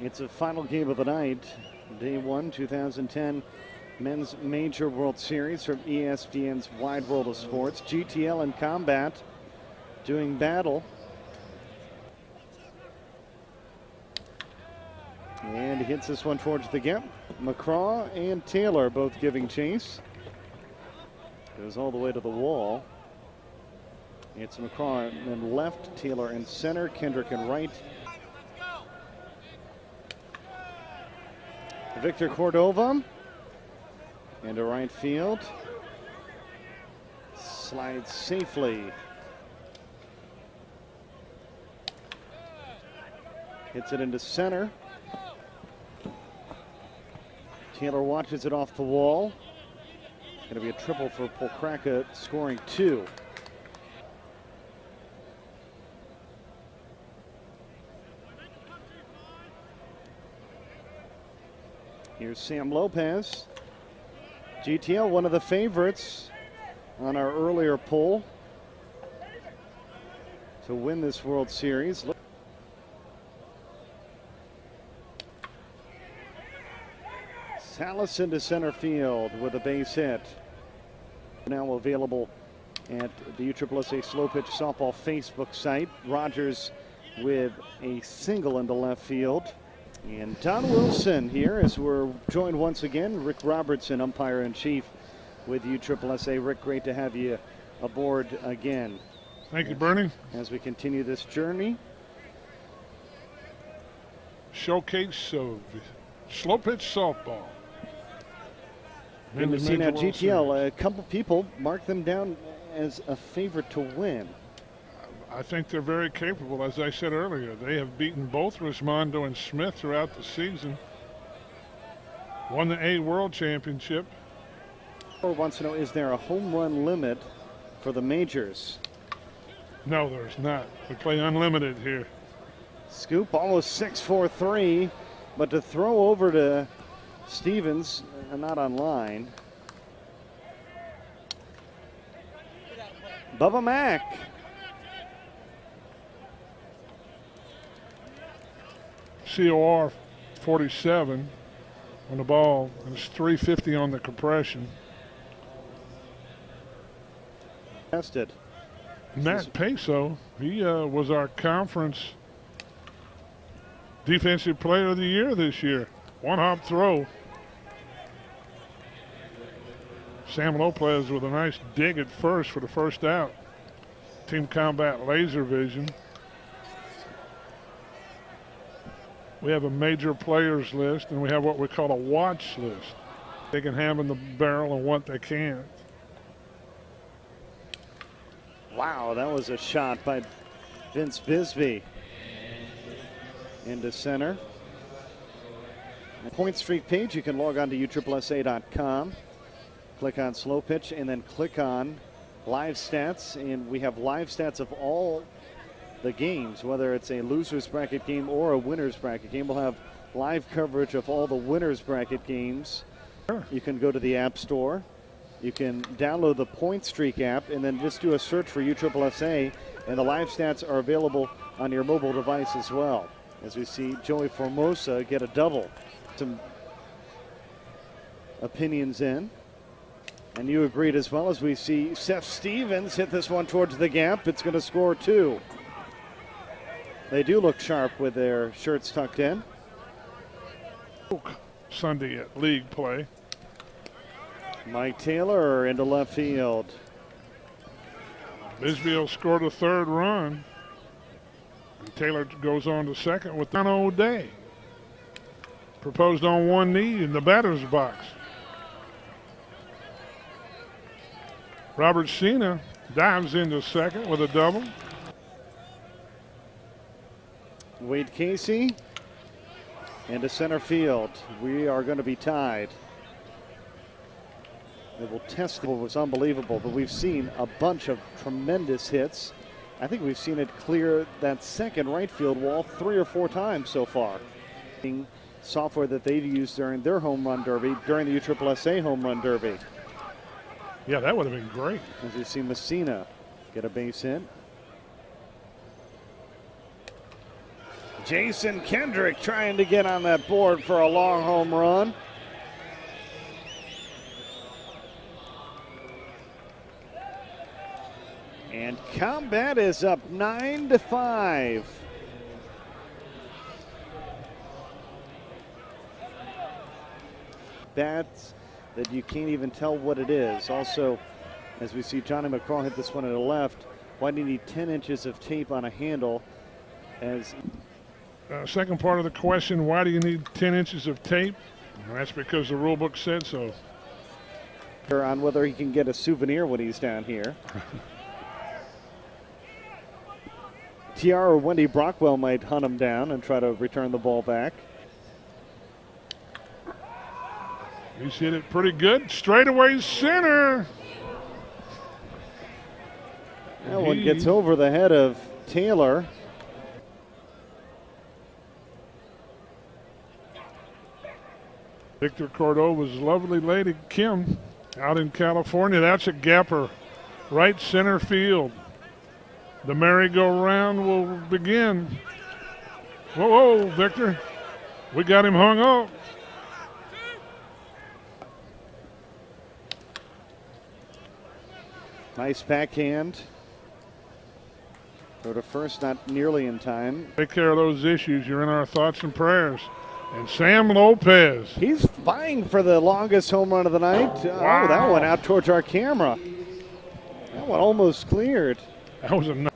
It's a final game of the night, Day 1, 2010 Men's Major World Series from ESPN's Wide World of Sports. GTL in combat, doing battle. And he hits this one towards the gap. McCraw and Taylor both giving chase. Goes all the way to the wall. It's McCraw in left, Taylor in center, Kendrick in right. Victor Cordova into right field. Slides safely. Hits it into center. Taylor watches it off the wall. Going to be a triple for Polkraka, scoring 2. Here's Sam Lopez. GTL, one of the favorites on our earlier poll to win this World Series. Salas into center field with a base hit. Now available at the USSSA Slowpitch softball Facebook site. Rogers with a single into left field. And Don Wilson here as we're joined once again. Rick Robertson, umpire-in-chief with USSSA. Rick, great to have you aboard again. Thank you, Bernie. As we continue this journey. Showcase of Slowpitch softball. Good to see now GTL, a couple people mark them down as a favorite to win. I think they're very capable. As I said earlier, they have beaten both Rismondo and Smith throughout the season. Won the A World Championship. Wants to know, is there a home run limit for the majors? No, there's not. We play unlimited here. Scoop almost 6-4-3, but to throw over to Stevens, not on line. Bubba Mack. COR 47 on the ball. It's 350 on the compression. Tested. Matt Peso, he was our conference defensive player of the year this year. One hop throw. Sam Lopez with a nice dig at first for the first out. Team combat laser vision. We have a major players list, and we have what we call a watch list. They can have in the barrel and what they can't. Wow, that was a shot by Vince Bisbee. Into center. Point Streak page, you can log on to USSSA.com. Click on Slowpitch and then click on live stats, and we have live stats of all the games, whether it's a loser's bracket game or a winner's bracket game. We'll have live coverage of all the winner's bracket games. Sure. You can go to the App Store. You can download the Point Streak app and then just do a search for USSSA, and the live stats are available on your mobile device as well. As we see Joey Formosa get a double. Some opinions in. And you agreed as well, as we see Seth Stevens hit this one towards the gap. It's going to score 2. They do look sharp with their shirts tucked in. Sunday at league play. Mike Taylor into left field. Bisbee scored a 3rd run. And Taylor goes on to second with an O'Day. Proposed on one knee in the batter's box. Robert Cena dives into second with a double. Wade Casey into center field. We are going to be tied. It will test. It was unbelievable, but we've seen a bunch of tremendous hits. I think we've seen it clear that second right field wall 3 or 4 times so far. Software that they've used during their home run derby, during the USSSA home run derby. Yeah, that would have been great. As you see Messina get a base hit. Jason Kendrick trying to get on that board for a long home run. And Combat is up 9-5. Bats that you can't even tell what it is. Also, as we see Johnny McCraw hit this one to the left, why do you need 10 inches of tape on a handle? As second part of the question, why do you need 10 inches of tape? Well, that's because the rule book said so. On whether he can get a souvenir when he's down here. TR or Wendy Brockwell might hunt him down and try to return the ball back. He's hit it pretty good. Straightaway center. That one gets over the head of Taylor. Victor Cordova's lovely lady, Kim, out in California. That's a gapper. Right center field. The merry-go-round will begin. Whoa, whoa, Victor. We got him hung up. Nice backhand. Throw to first, not nearly in time. Take care of those issues. You're in our thoughts and prayers. And Sam Lopez. He's vying for the longest home run of the night. Wow. Oh, that one out towards our camera. That one almost cleared. That was a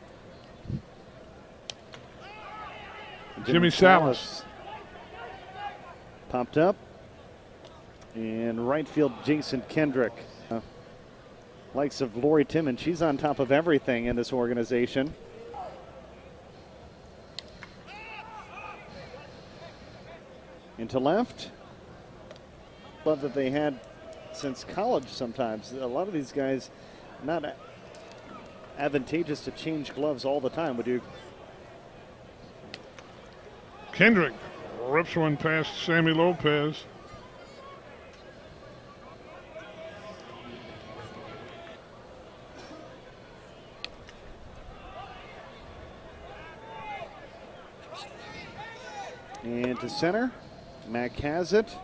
Jimmy Salas. Popped up. And right field, Jason Kendrick. Likes of Lori Timmons. She's on top of everything in this organization. Into left. Love that they had since college sometimes. A lot of these guys, not advantageous to change gloves all the time, would you? Kendrick rips one past Sammy Lopez. And to center, Mack has it.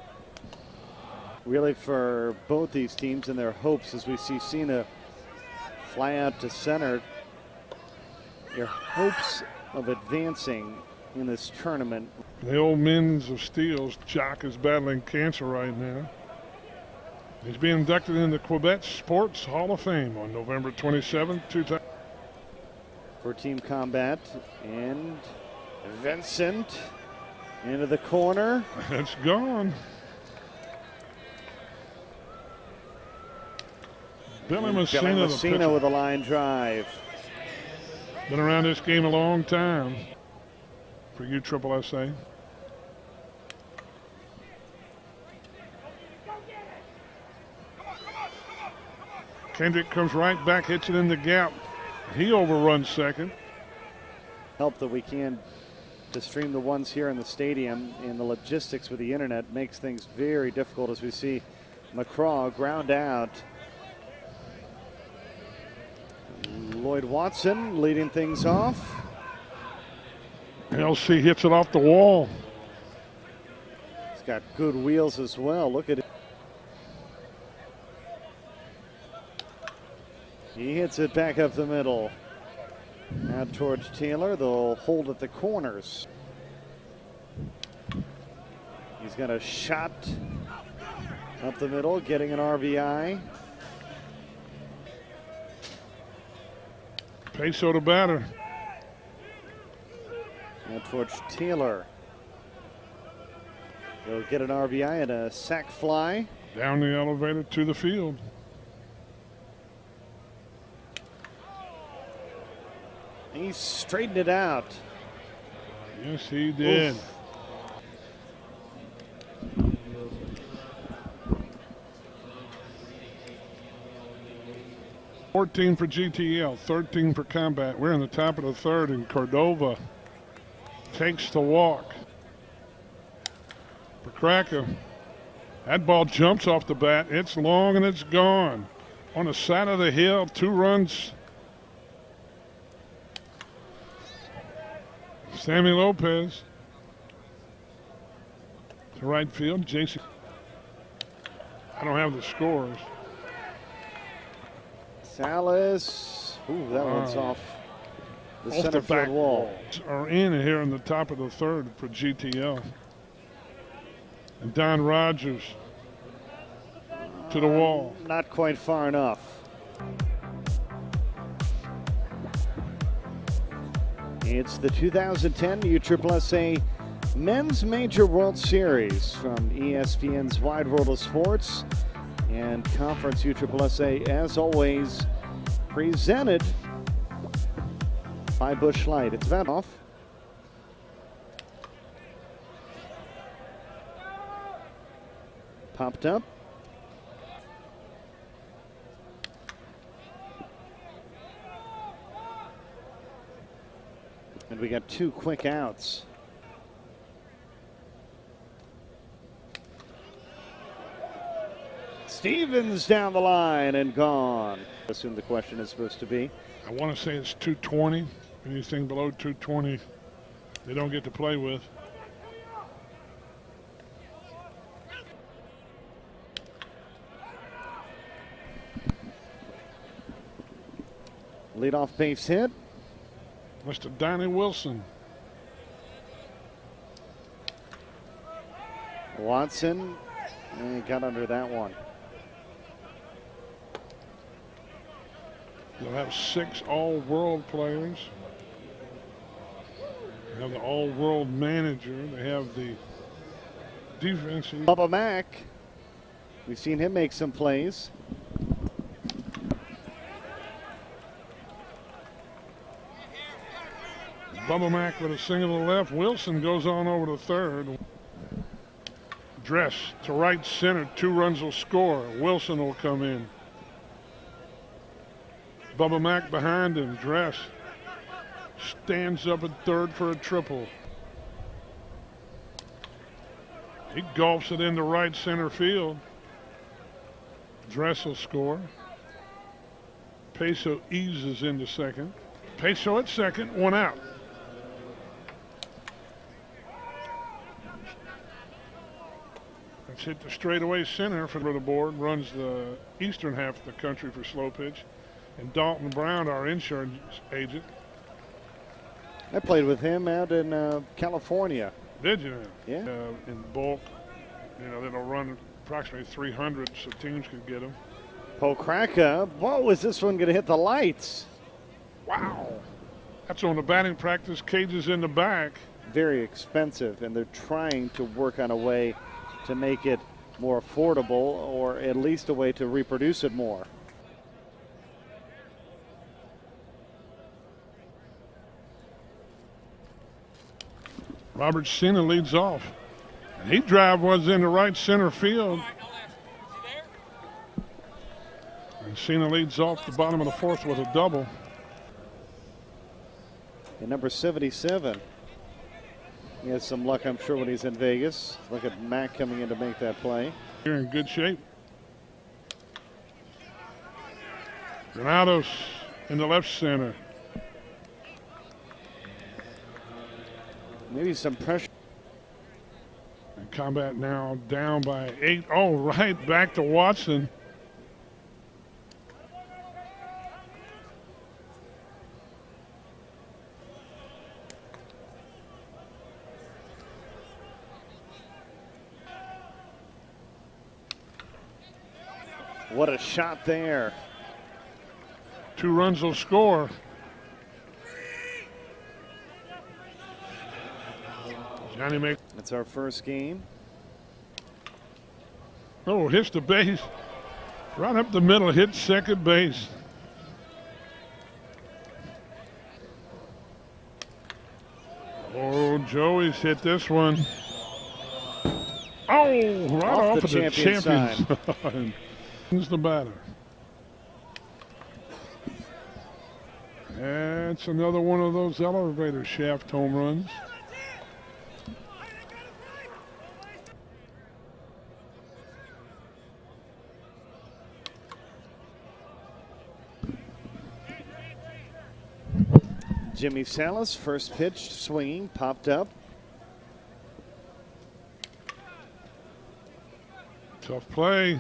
Really for both these teams and their hopes, as we see Cena fly out to center, your hopes of advancing in this tournament. The old men's of Steel's Jock is battling cancer right now. He's being inducted in the Quebec Sports Hall of Fame on November 27th, 2000. For Team Combat, and Vincent into the corner. That's gone. Billy Messina with a line drive. Been around this game a long time for USSSA. Kendrick comes right back, hits it in the gap. He overruns second. Help that we can to stream the ones here in the stadium, and the logistics with the internet makes things very difficult as we see McCraw ground out. Lloyd Watson leading things off. LC hits it off the wall. He's got good wheels as well. Look at it. He hits it back up the middle. Out towards Taylor. They'll hold at the corners. He's got a shot up the middle, getting an RBI. Peso to batter. Out towards Taylor. They'll get an RBI and a sac fly. Down the elevator to the field. He straightened it out. Yes, he did. Oof. $14 for GTL, 13 for Combat. We're in the top of the third, and Cordova takes the walk. For Cracker, that ball jumps off the bat. It's long and it's gone. On the side of the hill, 2 runs. Sammy Lopez To right field, Jason. I don't have the scores. Salas. Ooh, that one's off the center the field wall. Are in here in the top of the third for GTL. And Don Rogers to the wall. Not quite far enough. It's the 2010 USSSA Men's Major World Series from ESPN's Wide World of Sports and Conference USSSA, as always, presented by Busch Light. It's Vanoff. Popped up. And we got two quick outs. Stevens down the line and gone. I assume the question is supposed to be. I want to say it's 220. Anything below 220, they don't get to play with. Leadoff base hit. Mr. Donnie Wilson. Watson got under that one. They'll have 6 all-world players. They have the all-world manager. They have the defensive. Bubba Mack. We've seen him make some plays. Bubba Mack with a single to left. Wilson goes on over to third. Dress to right center. 2 runs will score. Wilson will come in. Bubba Mack behind him. Dress stands up at third for a triple. He gulps it into right center field. Dress will score. Peso eases into second. Peso at second, 1 out. Let's hit the straightaway center for the board. Runs the eastern half of the country for Slowpitch. And Dalton Brown, our insurance agent. I played with him out in California. Did you? Yeah. In bulk, you know, that'll run approximately 300 so teams can get them. Pokraka. Whoa, is this one going to hit the lights? Wow. That's on the batting practice cages in the back. Very expensive, and they're trying to work on a way to make it more affordable, or at least a way to reproduce it more. Robert Cena leads off. And he drive was into right center field. And Cena leads off the bottom of the fourth with a double. And number 77. He has some luck, I'm sure, when he's in Vegas. Look at Mack coming in to make that play. You're in good shape. Granados in the left center. Maybe some pressure. And Combat now down by 8. Oh, right back to Watson. What a shot there. 2 runs will score. Johnny Make. That's our first game. Oh, hits the base. Right up the middle, hit second base. Oh, Joey's hit this one. Oh, right off of the champion sign. Who's the batter? That's another one of those elevator shaft home runs. Jimmy Salas, first pitch, swinging, popped up. Tough play.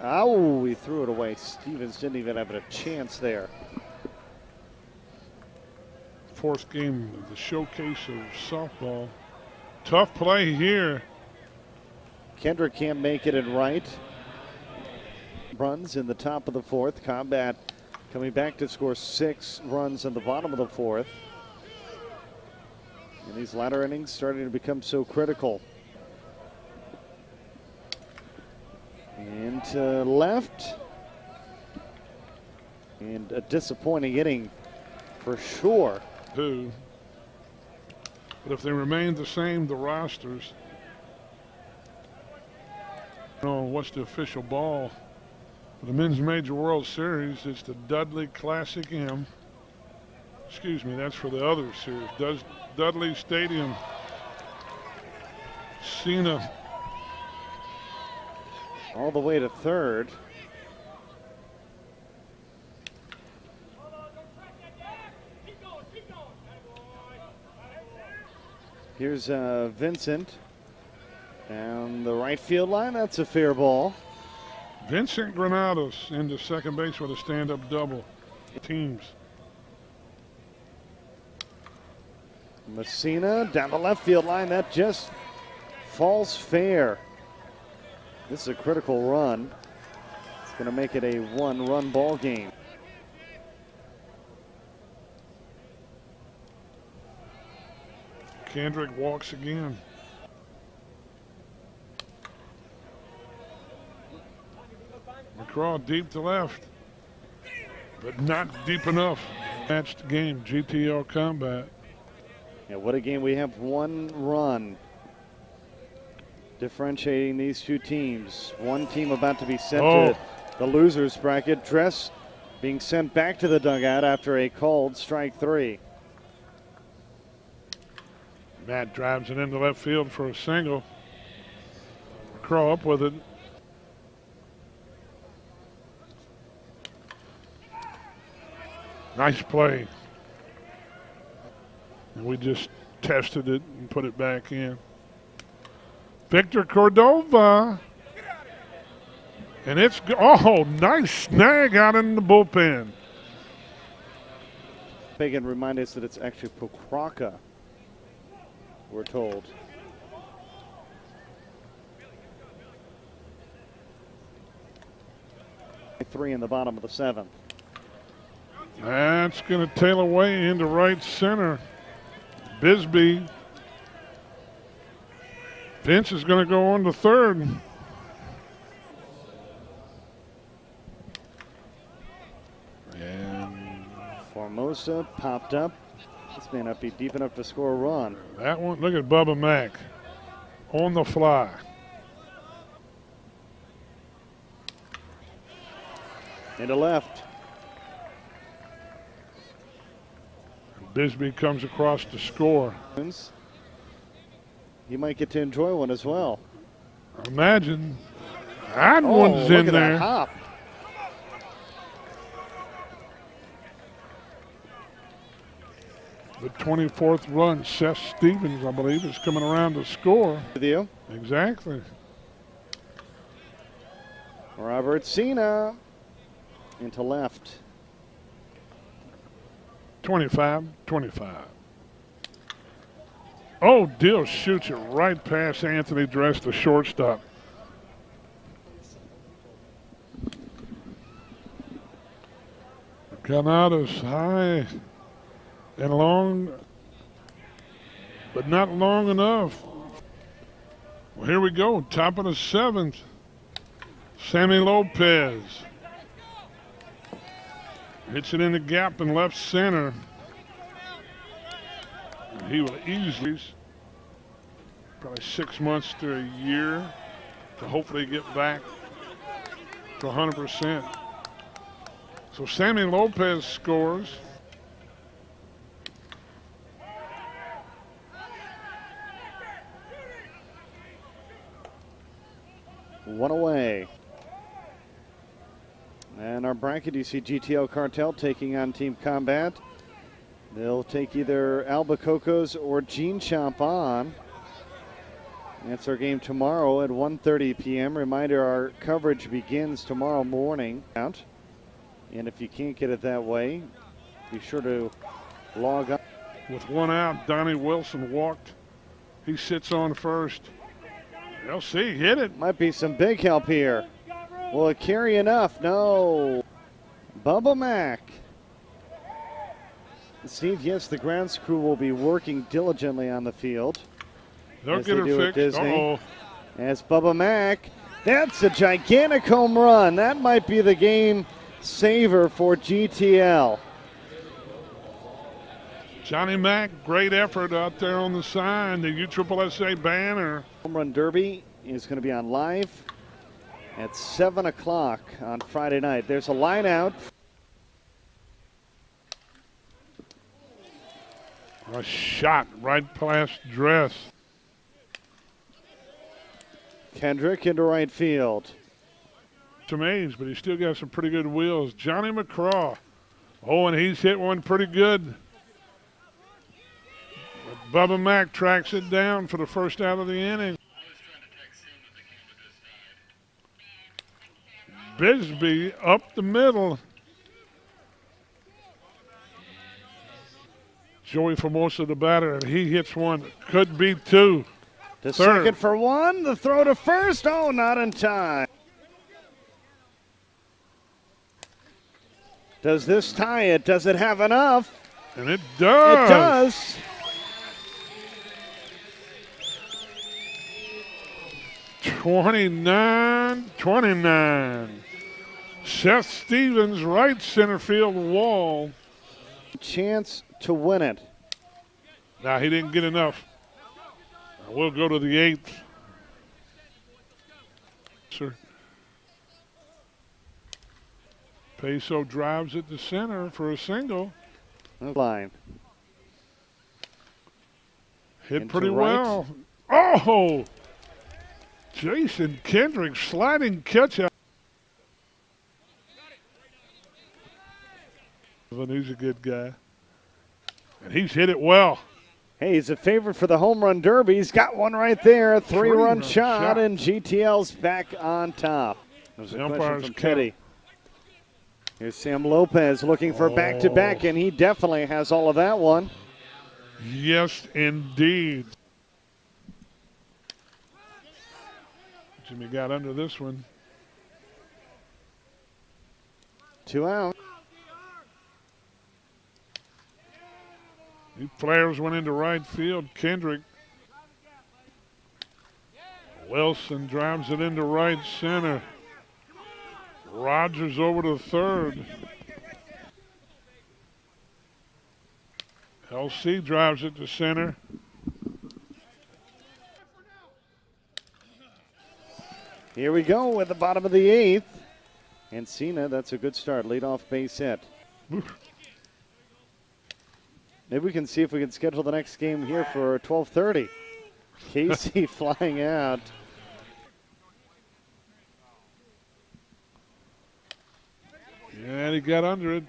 Oh, he threw it away. Stevens didn't even have a chance there. Fourth game of the showcase of softball. Tough play here. Kendrick can't make it in right. Runs in the top of the fourth. Combat coming back to score 6 runs in the bottom of the fourth. And these latter innings starting to become so critical. And to left. And a disappointing inning for sure. But if they remain the same, the rosters. What's the official ball for the Men's Major World Series? It's the Dudley Classic M. Excuse me, that's for the other series. Dudley Stadium. Cena. All the way to third. Here's Vincent down the right field line. That's a fair ball. Vincent Granados into second base with a stand-up double. Teams. Messina down the left field line. That just falls fair. This is a critical run. It's going to make it a 1-run ball game. Kendrick walks again. McCraw deep to left, but not deep enough. Matched game, GTL Combat. Yeah, what a game. We have 1 run differentiating these two teams. One team about to be sent to the losers bracket. Dress being sent back to the dugout after a called strike 3. Matt drives it into left field for a single. McCraw up with it. Nice play. And we just tested it and put it back in. Victor Cordova. And it's, nice snag out in the bullpen. Fagan remind us that it's actually Pokraka, we're told. Three in the bottom of the 7th. That's going to tail away into right center. Bisbee. Vince is going to go on to third. And Formosa popped up. This may not be deep enough to score a run. That one, look at Bubba Mack on the fly. Into left. Bisbee comes across to score. He might get to enjoy one as well. Imagine. That one's in look at there. That hop. The 24th run, Seth Stevens, I believe, is coming around to score. With you. Exactly. Robert Cena into left. 25-25. Oh, Dill shoots it right past Anthony Dress, the shortstop. Granados high and long, but not long enough. Well, here we go, top of the 7th. Sammy Lopez hits it in the gap in left center. He will easily, probably 6 months to a year, to hopefully get back to 100%. So Sammy Lopez scores. One away. And our bracket, you see GTL Cartel taking on Team Combat. They'll take either Albacocos or Gene Chomp on. That's our game tomorrow at 1:30 p.m. Reminder, our coverage begins tomorrow morning. And if you can't get it that way, be sure to log on. With one out, Donnie Wilson walked. He sits on first. LC hit it. Might be some big help here. Will it carry enough? No. Bubba Mack. Steve, yes, the grounds crew will be working diligently on the field. They'll get her fixed. Uh-oh. As Bubba Mack, that's a gigantic home run. That might be the game saver for GTL. Johnny Mack, great effort out there on the sign, the USSSA banner. Home Run Derby is going to be on live at 7 o'clock on Friday night. There's a line out. A shot right past Dress. Kendrick into right field. It's amazing, but he's still got some pretty good wheels. Johnny McCraw. Oh, and he's hit one pretty good. But Bubba Mack tracks it down for the first out of the inning. Bisbee up the middle. Joey Formosa the batter, and he hits one. Could be two. To Third. second for one. The throw to first. Oh, not in time. Does this tie it? Does it have enough? And it does. It does. (29-29). Seth Stevens, right center field wall. Chance to win it. Now he didn't get enough. We'll go to the 8th. Sir. Peso drives it to center for a single. Line. Hit Into pretty right. well. Oh! Jason Kendrick sliding catch out. He's a good guy. And he's hit it well. Hey, he's a favorite for the home run derby. He's got one right there. A three-run shot, and GTL's back on top. There's a question from Teddy. Here's Sam Lopez looking for back-to-back, and he definitely has all of that one. Yes, indeed. Jimmy got under this one. 2 out. He flares one into right field. Kendrick. Wilson drives it into right center. Rogers over to third. LC drives it to center. Here we go with the bottom of the 8th. And Cena, that's a good start. Leadoff base hit. Maybe we can see if we can schedule the next game here for 12:30. Casey flying out. Yeah, he got under it.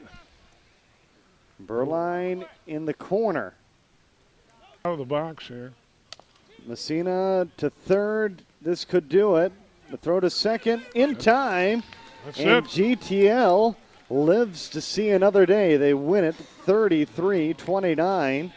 Berline in the corner. Out of the box here. Messina to third. This could do it. The throw to second in time. That's and it. GTL lives to see another day. They win it 33-29.